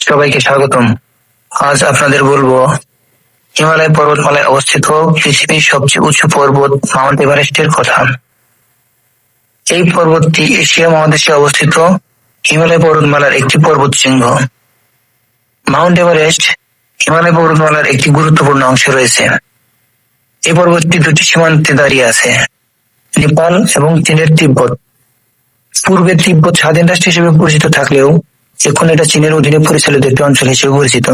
সবাইকে স্বাগতম। আজ আপনাদের বলবো হিমালয় পর্বতমালায় অবস্থিত পৃথিবীর সবচেয়ে উঁচু পর্বত মাউন্ট এভারেস্টের কথা। এই পর্বতটি এশিয়া মহাদেশে অবস্থিত হিমালয় পর্বতমালার একটি পর্বত শৃঙ্গ। মাউন্ট এভারেস্ট হিমালয় পর্বতমালার একটি গুরুত্বপূর্ণ অংশ রয়েছে। এই পর্বতটি দুটি সীমান্তে দাঁড়িয়ে আছে, নেপাল এবং চীনের তিব্বত। পূর্বে তিব্বত স্বাধীন রাষ্ট্র হিসেবে পরিচিত থাকলেও এখন এটা চীনের অধীনে পরিচালিত একটি অঞ্চল হিসেবে পরিচিত।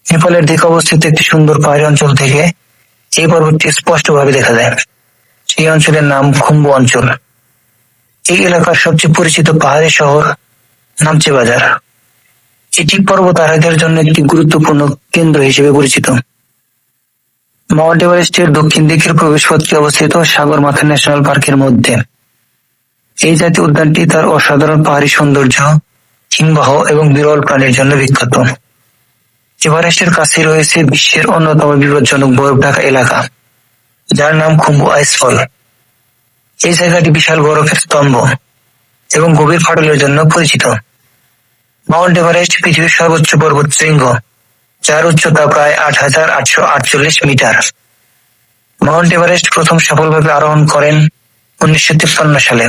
নেপালের দিকে অবস্থিত একটি সুন্দর পাহাড়ি অঞ্চল থেকে এই পর্বতটি স্পষ্টভাবে দেখা যায়। এই অঞ্চলের নাম খুম্বু অঞ্চল। এই এলাকার সবচেয়ে পরিচিত পাহাড়ি শহর নামচে বাজার। এটি পর্বত আরোহীদের জন্য একটি গুরুত্বপূর্ণ কেন্দ্র হিসেবে পরিচিত। মাউন্ট এভারেস্টের দক্ষিণ দিকের প্রবেশপথটি অবস্থিত সাগরমাথা ন্যাশনাল পার্কের মধ্যে। এই জাতীয় উদ্যানটি তার অসাধারণ পাহাড়ি সৌন্দর্য, হিমবাহ এবং বিরল প্রাণীর জন্য বিখ্যাত। এভারেস্টের কাছে রয়েছে বিশ্বের অন্যতম বিপজ্জনক বরফ ঢাকা এলাকা, যার নাম খুম্বু আইসফল। এই জায়গাটি বিশাল বরফের স্তম্ভ এবং গভীর ফাটলের জন্য পরিচিত। মাউন্ট এভারেস্ট পৃথিবীর সর্বোচ্চ পর্বত শৃঙ্গ, যার উচ্চতা প্রায় ৮,৮৪৮ মিটার। মাউন্ট এভারেস্ট প্রথম সফলভাবে আরোহণ করেন ১৯৫৩ সালে।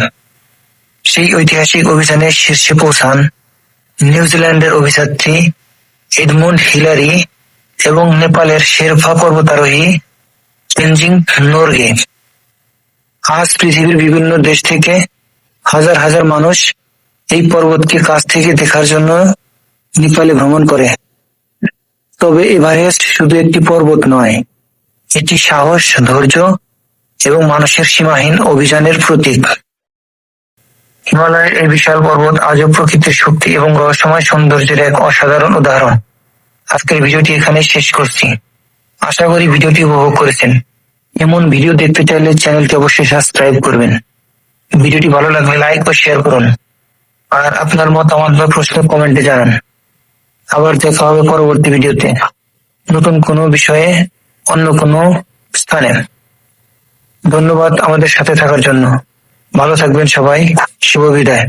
সেই ঐতিহাসিক অভিযানে শীর্ষে পৌঁছান নিউজিল্যান্ডের অভিযাত্রী এডমুন্ড হিলারি এবং নেপালের শেরপা পর্বতারোহী তেনজিং নোরগে। আজ পৃথিবীর বিভিন্ন দেশ থেকে হাজার হাজার মানুষ এই পর্বতকে কাছ থেকে দেখার জন্য নেপালে ভ্রমণ করে। তবে এভারেস্ট শুধু একটি পর্বত নয়, এটি সাহস, ধৈর্য এবং মানুষের সীমাহীন অভিযানের প্রতীক। হিমালয়ের এই বিশাল পর্বত আজও প্রকৃতির শক্তি এবং রহস্যময় সৌন্দর্যের এক অসাধারণ উদাহরণ। আজকের ভিডিওটি এখানে শেষ করছি। আশা করি ভিডিওটি উপভোগ করেছেন। এমন ভিডিও দেখতে চাইলে চ্যানেলটি অবশ্যই সাবস্ক্রাইব করবেন। ভিডিওটি ভালো লাগলে লাইক ও শেয়ার করুন, আর আপনার মতামত বা প্রশ্ন কমেন্টে জানান। আবার দেখা হবে পরবর্তী ভিডিওতে, নতুন কোনো বিষয়ে, অন্য কোনো স্থানে। ধন্যবাদ আমাদের সাথে থাকার জন্য। ভালো থাকবেন সবাই। শুভ বিদায়।